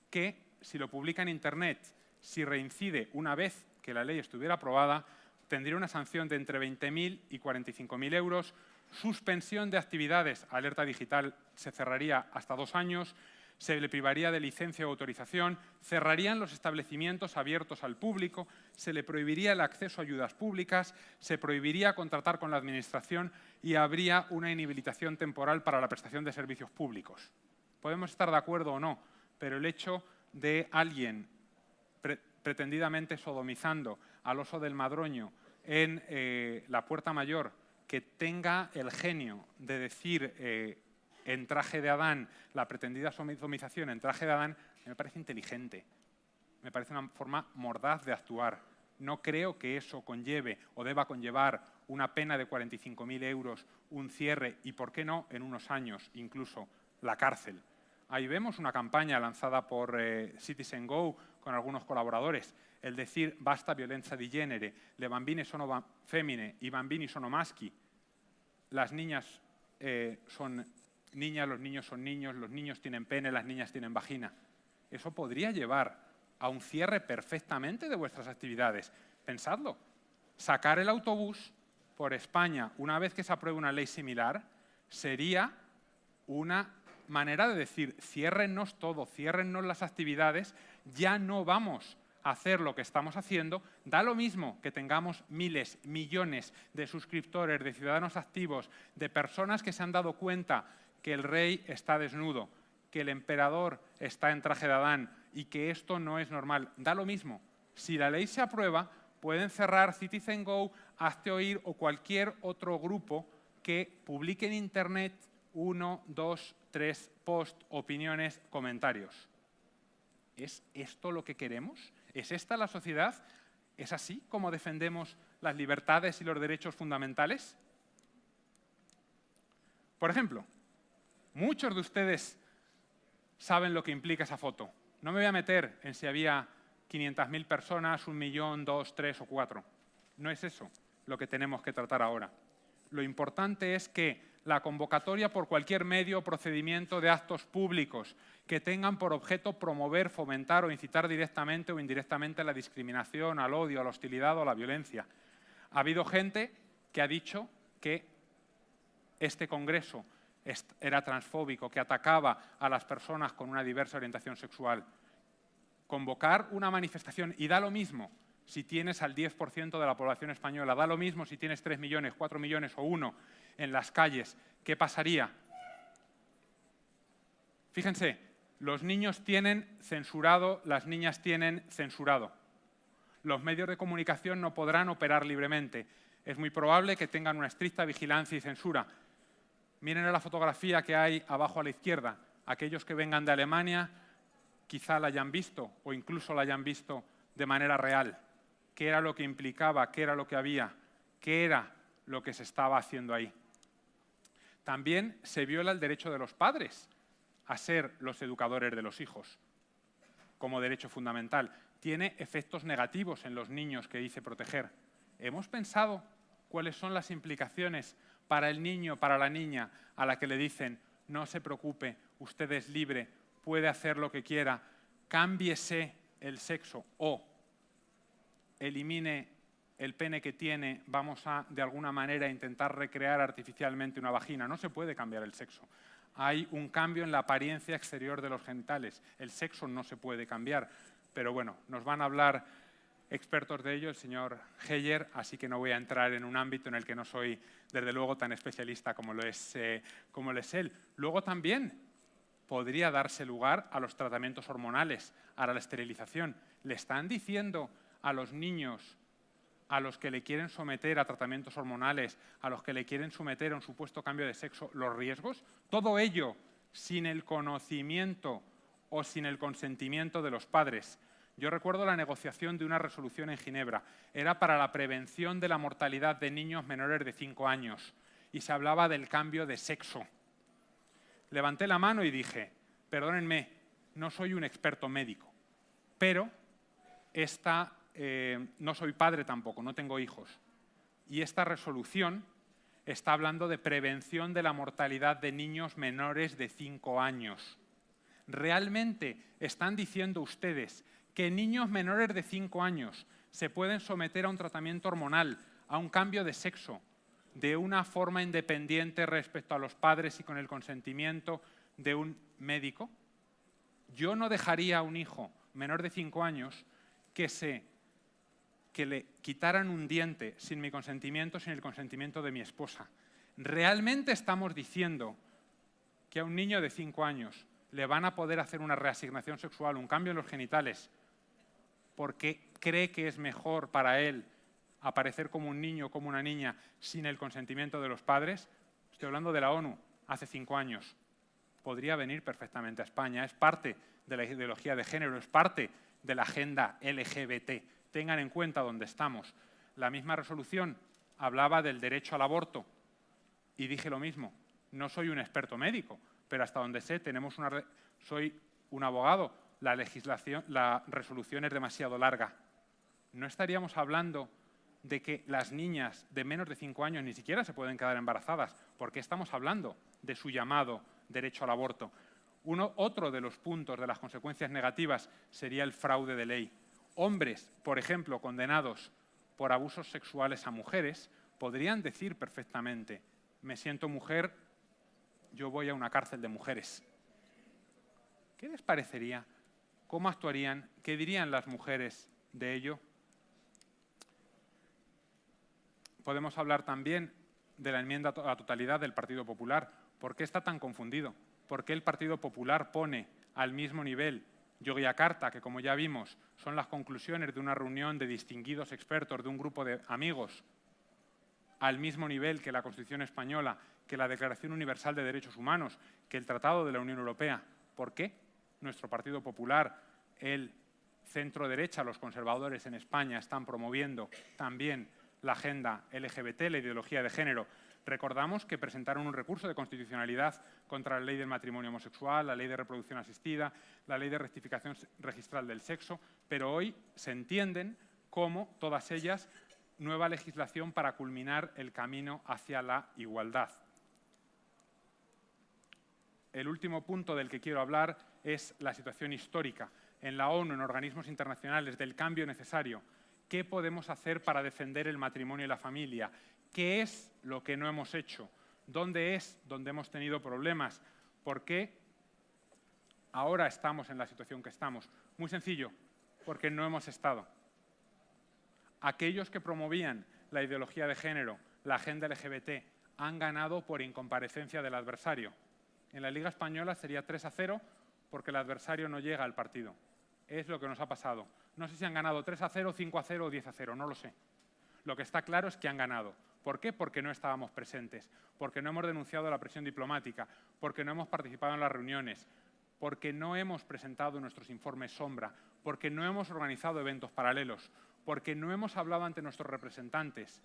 Que si lo publica en Internet, si reincide una vez que la ley estuviera aprobada, tendría una sanción de entre 20.000 y 45.000 euros, suspensión de actividades, Alerta Digital se cerraría hasta 2 años, se le privaría de licencia o autorización, cerrarían los establecimientos abiertos al público, se le prohibiría el acceso a ayudas públicas, se prohibiría contratar con la Administración y habría una inhabilitación temporal para la prestación de servicios públicos. Podemos estar de acuerdo o no, pero el hecho de alguien pretendidamente sodomizando al oso del Madroño en la Puerta Mayor, que tenga el genio de decir en traje de Adán, la pretendida sodomización en traje de Adán, me parece inteligente, me parece una forma mordaz de actuar. No creo que eso conlleve o deba conllevar una pena de 45.000 euros, un cierre y, ¿por qué no?, en unos años incluso la cárcel. Ahí vemos una campaña lanzada por Citizen Go con algunos colaboradores. El decir basta violencia di genere, le bambine sono femmine, i bambini sono maschi. Las niñas son niñas, los niños tienen pene, las niñas tienen vagina. Eso podría llevar a un cierre perfectamente de vuestras actividades. Pensadlo. Sacar el autobús por España una vez que se apruebe una ley similar sería una manera de decir ciérrennos todo, ciérrennos las actividades, ya no vamos a hacer lo que estamos haciendo, da lo mismo que tengamos miles, millones de suscriptores, de ciudadanos activos, de personas que se han dado cuenta que el rey está desnudo, que el emperador está en traje de Adán y que esto no es normal. Da lo mismo. Si la ley se aprueba, pueden cerrar Citizen Go, Hazte Oír o cualquier otro grupo que publique en Internet 1, 2, 3 posts, opiniones, comentarios. ¿Es esto lo que queremos? ¿Es esta la sociedad? ¿Es así como defendemos las libertades y los derechos fundamentales? Por ejemplo, muchos de ustedes saben lo que implica esa foto. No me voy a meter en si había 500.000 personas, 1 millón, 2, 3 o 4. No es eso lo que tenemos que tratar ahora. Lo importante es que la convocatoria por cualquier medio o procedimiento de actos públicos que tengan por objeto promover, fomentar o incitar directamente o indirectamente la discriminación, al odio, a la hostilidad o a la violencia. Ha habido gente que ha dicho que este congreso era transfóbico, que atacaba a las personas con una diversa orientación sexual. Convocar una manifestación, y da lo mismo si tienes al 10% de la población española, da lo mismo si tienes 3 millones, 4 millones o 1 en las calles, ¿qué pasaría? Fíjense, los niños tienen censurado, las niñas tienen censurado. Los medios de comunicación no podrán operar libremente. Es muy probable que tengan una estricta vigilancia y censura. Miren a la fotografía que hay abajo a la izquierda. Aquellos que vengan de Alemania quizá la hayan visto o incluso la hayan visto de manera real. ¿Qué era lo que implicaba? ¿Qué era lo que había? ¿Qué era lo que se estaba haciendo ahí? También se viola el derecho de los padres a ser los educadores de los hijos como derecho fundamental. Tiene efectos negativos en los niños que dice proteger. ¿Hemos pensado cuáles son las implicaciones para el niño, para la niña, a la que le dicen no se preocupe, usted es libre, puede hacer lo que quiera, cámbiese el sexo o elimine el pene que tiene, vamos a, de alguna manera, intentar recrear artificialmente una vagina? No se puede cambiar el sexo. Hay un cambio en la apariencia exterior de los genitales. El sexo no se puede cambiar. Pero bueno, nos van a hablar expertos de ello, el señor Heyer, así que no voy a entrar en un ámbito en el que no soy, desde luego, tan especialista como lo es él. Luego también podría darse lugar a los tratamientos hormonales, a la esterilización. Le están diciendo a los niños a los que le quieren someter a tratamientos hormonales, a los que le quieren someter a un supuesto cambio de sexo, los riesgos, todo ello sin el conocimiento o sin el consentimiento de los padres. Yo recuerdo la negociación de una resolución en Ginebra. Era para la prevención de la mortalidad de niños menores de 5 años y se hablaba del cambio de sexo. Levanté la mano y dije, perdónenme, no soy un experto médico, pero no soy padre tampoco, no tengo hijos. Y esta resolución está hablando de prevención de la mortalidad de niños menores de 5 años. ¿Realmente están diciendo ustedes que niños menores de 5 años se pueden someter a un tratamiento hormonal, a un cambio de sexo, de una forma independiente respecto a los padres y con el consentimiento de un médico? Yo no dejaría a un hijo menor de 5 años que le quitaran un diente sin mi consentimiento, sin el consentimiento de mi esposa. ¿Realmente estamos diciendo que a un niño de 5 años le van a poder hacer una reasignación sexual, un cambio en los genitales, porque cree que es mejor para él aparecer como un niño o como una niña sin el consentimiento de los padres? Estoy hablando de la ONU, hace 5 años. Podría venir perfectamente a España, es parte de la ideología de género, es parte de la agenda LGBT. Tengan en cuenta dónde estamos. La misma resolución hablaba del derecho al aborto y dije lo mismo. No soy un experto médico, pero hasta donde sé soy un abogado. la resolución es demasiado larga. No estaríamos hablando de que las niñas de menos de 5 años ni siquiera se pueden quedar embarazadas. ¿Por qué estamos hablando de su llamado derecho al aborto? Otro de los puntos de las consecuencias negativas sería el fraude de ley. Hombres, por ejemplo, condenados por abusos sexuales a mujeres, podrían decir perfectamente: me siento mujer, yo voy a una cárcel de mujeres. ¿Qué les parecería? ¿Cómo actuarían? ¿Qué dirían las mujeres de ello? Podemos hablar también de la enmienda a la totalidad del Partido Popular. ¿Por qué está tan confundido? ¿Por qué el Partido Popular pone al mismo nivel Yogyakarta, que como ya vimos son las conclusiones de una reunión de distinguidos expertos de un grupo de amigos, al mismo nivel que la Constitución española, que la Declaración Universal de Derechos Humanos, que el Tratado de la Unión Europea? ¿Por qué nuestro Partido Popular, el centro-derecha, los conservadores en España, están promoviendo también la agenda LGBT, la ideología de género? Recordamos que presentaron un recurso de constitucionalidad contra la ley del matrimonio homosexual, la ley de reproducción asistida, la ley de rectificación registral del sexo, pero hoy se entienden como, todas ellas, nueva legislación para culminar el camino hacia la igualdad. El último punto del que quiero hablar es la situación histórica. En la ONU, en organismos internacionales, del cambio necesario. ¿Qué podemos hacer para defender el matrimonio y la familia? ¿Qué es lo que no hemos hecho? ¿Dónde es donde hemos tenido problemas? ¿Por qué ahora estamos en la situación que estamos? Muy sencillo, porque no hemos estado. Aquellos que promovían la ideología de género, la agenda LGBT, han ganado por incomparecencia del adversario. En la Liga Española sería 3-0 porque el adversario no llega al partido. Es lo que nos ha pasado. No sé si han ganado 3-0, 5-0 o 10-0, no lo sé. Lo que está claro es que han ganado. ¿Por qué? Porque no estábamos presentes, porque no hemos denunciado la presión diplomática, porque no hemos participado en las reuniones, porque no hemos presentado nuestros informes sombra, porque no hemos organizado eventos paralelos, porque no hemos hablado ante nuestros representantes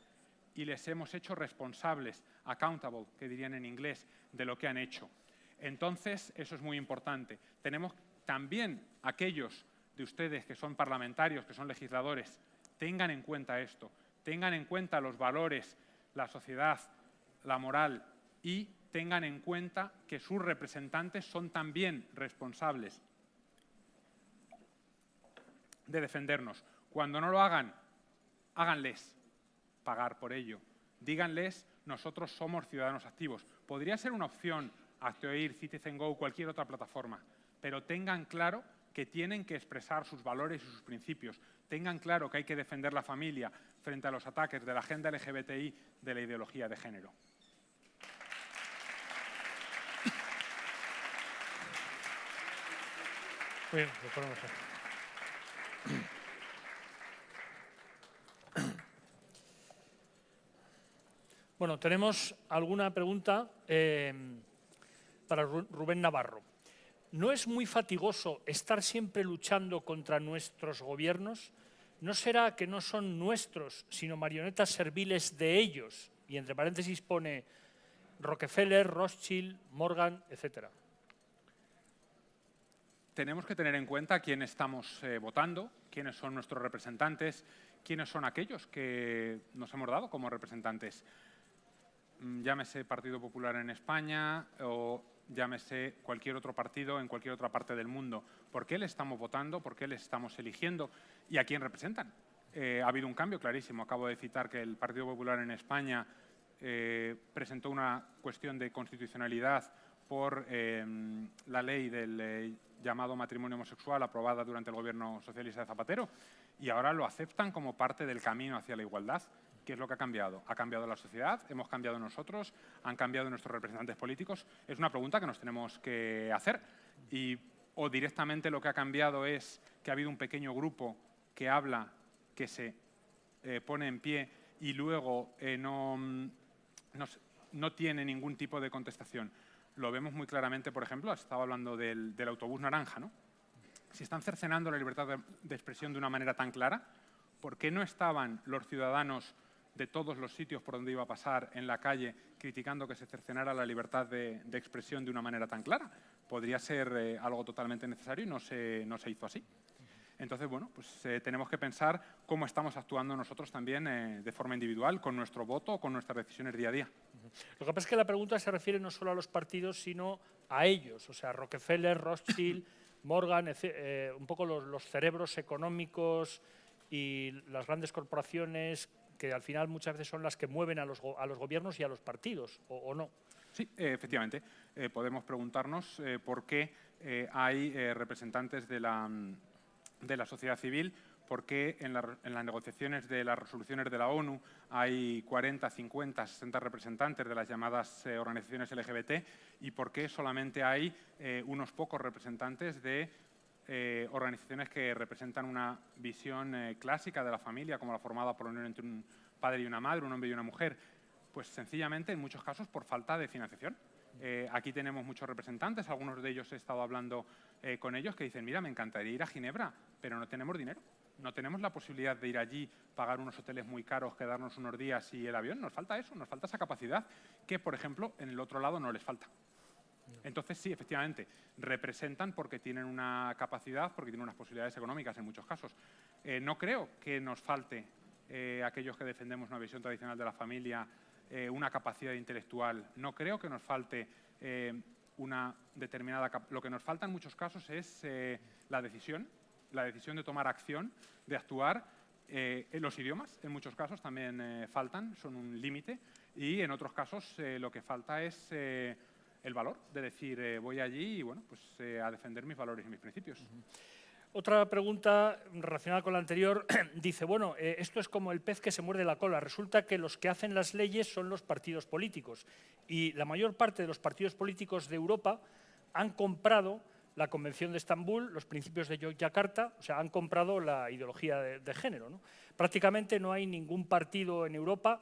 y les hemos hecho responsables, accountable, que dirían en inglés, de lo que han hecho. Entonces, eso es muy importante. Tenemos también aquellos de ustedes que son parlamentarios, que son legisladores, tengan en cuenta esto, tengan en cuenta los valores, la sociedad, la moral y tengan en cuenta que sus representantes son también responsables de defendernos. Cuando no lo hagan, háganles pagar por ello. Díganles, nosotros somos ciudadanos activos. Podría ser una opción Actioir, Citizen Go, cualquier otra plataforma, pero tengan claro que tienen que expresar sus valores y sus principios. Tengan claro que hay que defender la familia frente a los ataques de la agenda LGBTI, de la ideología de género. Muy bien, lo ponemos aquí. Bueno, tenemos alguna pregunta para Rubén Navarro. ¿No es muy fatigoso estar siempre luchando contra nuestros gobiernos? ¿No será que no son nuestros, sino marionetas serviles de ellos? Y entre paréntesis pone Rockefeller, Rothschild, Morgan, etcétera. Tenemos que tener en cuenta a quién estamos votando, quiénes son nuestros representantes, quiénes son aquellos que nos hemos dado como representantes. Llámese Partido Popular en España o llámese cualquier otro partido en cualquier otra parte del mundo. ¿Por qué les estamos votando? ¿Por qué les estamos eligiendo? ¿Y a quién representan? Ha habido un cambio clarísimo. Acabo de citar que el Partido Popular en España presentó una cuestión de constitucionalidad por la ley del llamado matrimonio homosexual aprobada durante el gobierno socialista de Zapatero y ahora lo aceptan como parte del camino hacia la igualdad. ¿Qué es lo que ha cambiado? ¿Ha cambiado la sociedad? ¿Hemos cambiado nosotros? ¿Han cambiado nuestros representantes políticos? Es una pregunta que nos tenemos que hacer. O directamente lo que ha cambiado es que ha habido un pequeño grupo que habla, que se pone en pie y luego no tiene ningún tipo de contestación. Lo vemos muy claramente, por ejemplo, estaba hablando del autobús naranja, ¿no? Si están cercenando la libertad de expresión de una manera tan clara, ¿por qué no estaban los ciudadanos de todos los sitios por donde iba a pasar en la calle criticando que se cercenara la libertad de expresión de una manera tan clara? podría ser algo totalmente necesario y no se hizo así. Entonces, bueno, pues tenemos que pensar cómo estamos actuando nosotros también de forma individual, con nuestro voto o con nuestras decisiones día a día. Lo que pasa es que la pregunta se refiere no solo a los partidos, sino a ellos, o sea, Rockefeller, Rothschild, Morgan, un poco los cerebros económicos y las grandes corporaciones que al final muchas veces son las que mueven a los gobiernos y a los partidos, ¿o no? Sí, efectivamente. Podemos preguntarnos por qué hay representantes de la sociedad civil, por qué en las negociaciones de las resoluciones de la ONU hay 40, 50, 60 representantes de las llamadas organizaciones LGBT y por qué solamente hay unos pocos representantes de organizaciones que representan una visión clásica de la familia, como la formada por la unión entre un padre y una madre, un hombre y una mujer. Pues sencillamente, en muchos casos, por falta de financiación. Aquí tenemos muchos representantes, algunos de ellos he estado hablando con ellos, que dicen, mira, me encantaría ir a Ginebra, pero no tenemos dinero. No tenemos la posibilidad de ir allí, pagar unos hoteles muy caros, quedarnos unos días y el avión. Nos falta eso, nos falta esa capacidad que, por ejemplo, en el otro lado no les falta. Entonces, sí, efectivamente, representan porque tienen una capacidad, porque tienen unas posibilidades económicas en muchos casos. No creo que nos falte, aquellos que defendemos una visión tradicional de la familia, una capacidad intelectual. No creo que nos falte una determinada... Lo que nos falta en muchos casos es la decisión de tomar acción, de actuar. Los idiomas, en muchos casos, también faltan, son un límite. Y en otros casos lo que falta es el valor de decir voy allí y bueno, pues, a defender mis valores y mis principios. Otra pregunta relacionada con la anterior dice, bueno, esto es como el pez que se muerde la cola. Resulta que los que hacen las leyes son los partidos políticos y la mayor parte de los partidos políticos de Europa han comprado la Convención de Estambul, los principios de Yogyakarta, o sea, han comprado la ideología de género, ¿no? Prácticamente no hay ningún partido en Europa,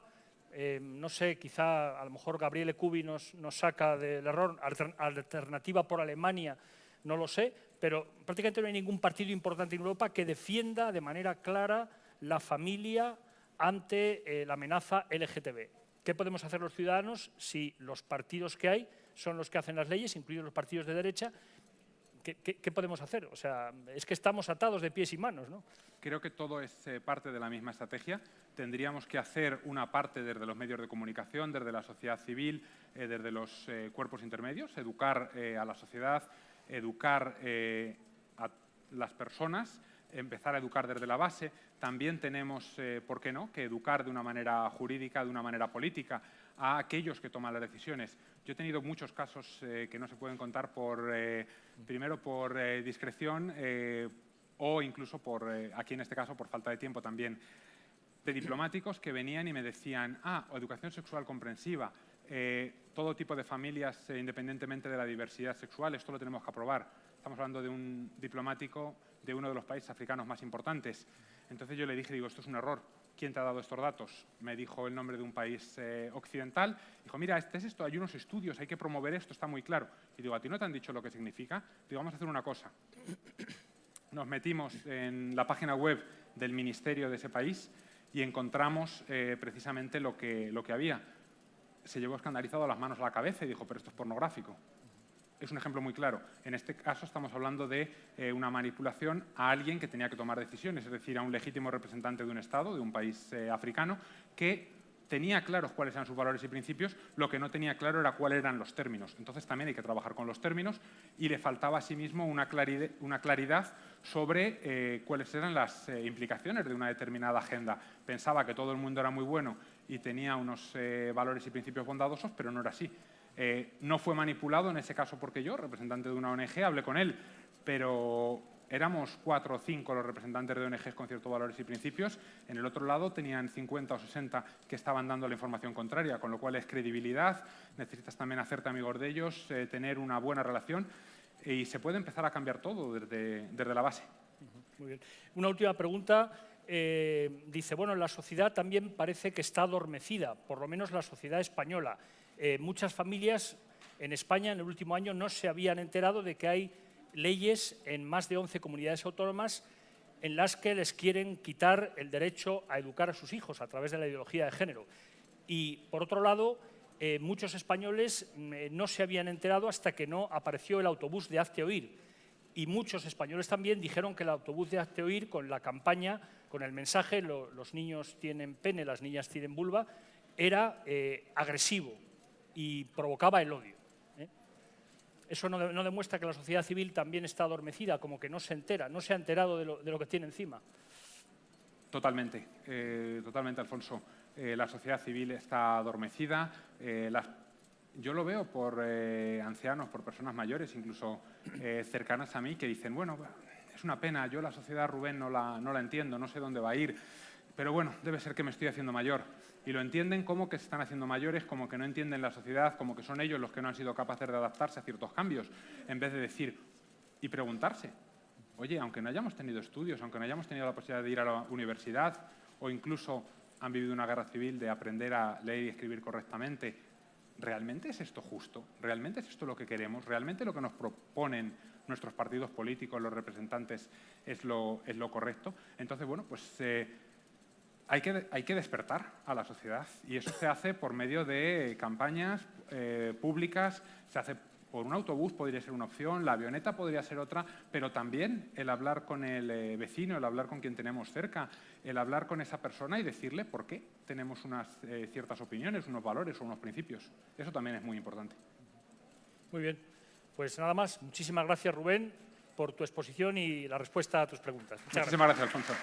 no sé, quizá a lo mejor Gabriele Cubi nos saca del error, Alternativa por Alemania, no lo sé, pero prácticamente no hay ningún partido importante en Europa que defienda de manera clara la familia ante la amenaza LGTB. ¿Qué podemos hacer los ciudadanos si los partidos que hay son los que hacen las leyes, incluidos los partidos de derecha? ¿Qué podemos hacer? O sea, es que estamos atados de pies y manos, ¿no? Creo que todo es parte de la misma estrategia. Tendríamos que hacer una parte desde los medios de comunicación, desde la sociedad civil, desde los cuerpos intermedios, educar a la sociedad, educar a las personas, empezar a educar desde la base. También tenemos, ¿por qué no?, que educar de una manera jurídica, de una manera política, a aquellos que toman las decisiones. Yo he tenido muchos casos que no se pueden contar primero por discreción o incluso aquí en este caso por falta de tiempo también, de diplomáticos que venían y me decían, educación sexual comprensiva, todo tipo de familias independientemente de la diversidad sexual, esto lo tenemos que aprobar. Estamos hablando de un diplomático de uno de los países africanos más importantes. Entonces yo le dije, esto es un error. ¿Quién te ha dado estos datos? Me dijo el nombre de un país occidental. Dijo, mira, es esto, hay unos estudios, hay que promover esto, está muy claro. Y digo, ¿a ti no te han dicho lo que significa? Digo, vamos a hacer una cosa. Nos metimos en la página web del ministerio de ese país y encontramos precisamente lo que había. Se llevó escandalizado las manos a la cabeza y dijo, pero esto es pornográfico. Es un ejemplo muy claro. En este caso estamos hablando de una manipulación a alguien que tenía que tomar decisiones, es decir, a un legítimo representante de un Estado, de un país africano, que tenía claros cuáles eran sus valores y principios, lo que no tenía claro era cuáles eran los términos. Entonces también hay que trabajar con los términos y le faltaba asimismo una claridad sobre cuáles eran las implicaciones de una determinada agenda. Pensaba que todo el mundo era muy bueno y tenía unos valores y principios bondadosos, pero no era así. No fue manipulado en ese caso porque yo, representante de una ONG, hablé con él, pero éramos 4 o 5 los representantes de ONGs con ciertos valores y principios. En el otro lado tenían 50 o 60 que estaban dando la información contraria, con lo cual es credibilidad, necesitas también hacerte amigos de ellos, tener una buena relación y se puede empezar a cambiar todo desde la base. Muy bien. Una última pregunta. Dice, bueno, la sociedad también parece que está adormecida, por lo menos la sociedad española. Muchas familias en España en el último año no se habían enterado de que hay leyes en más de 11 comunidades autónomas en las que les quieren quitar el derecho a educar a sus hijos a través de la ideología de género. Y, por otro lado, muchos españoles no se habían enterado hasta que no apareció el autobús de Hazte Oír. Y muchos españoles también dijeron que el autobús de Hazte Oír, con la campaña, con el mensaje, los niños tienen pene, las niñas tienen vulva, era agresivo y provocaba el odio. Eso no demuestra que la sociedad civil también está adormecida, como que no se entera, no se ha enterado de lo que tiene encima. Totalmente, totalmente, Alfonso. La sociedad civil está adormecida. Yo lo veo por ancianos, por personas mayores, incluso cercanas a mí, que dicen, bueno, es una pena, yo la sociedad, Rubén, no la entiendo, no sé dónde va a ir, pero bueno, debe ser que me estoy haciendo mayor. Y lo entienden como que se están haciendo mayores, como que no entienden la sociedad, como que son ellos los que no han sido capaces de adaptarse a ciertos cambios, en vez de decir y preguntarse, oye, aunque no hayamos tenido estudios, aunque no hayamos tenido la posibilidad de ir a la universidad o incluso han vivido una guerra civil de aprender a leer y escribir correctamente, ¿realmente es esto justo? ¿Realmente es esto lo que queremos? ¿Realmente lo que nos proponen nuestros partidos políticos, los representantes, es lo correcto? Entonces, bueno, pues hay que despertar a la sociedad y eso se hace por medio de campañas públicas, se hace por un autobús, podría ser una opción, la avioneta podría ser otra, pero también el hablar con el vecino, el hablar con quien tenemos cerca, el hablar con esa persona y decirle por qué tenemos unas ciertas opiniones, unos valores o unos principios. Eso también es muy importante. Muy bien. Pues nada más. Muchísimas gracias, Rubén, por tu exposición y la respuesta a tus preguntas. Muchísimas gracias, Alfonso.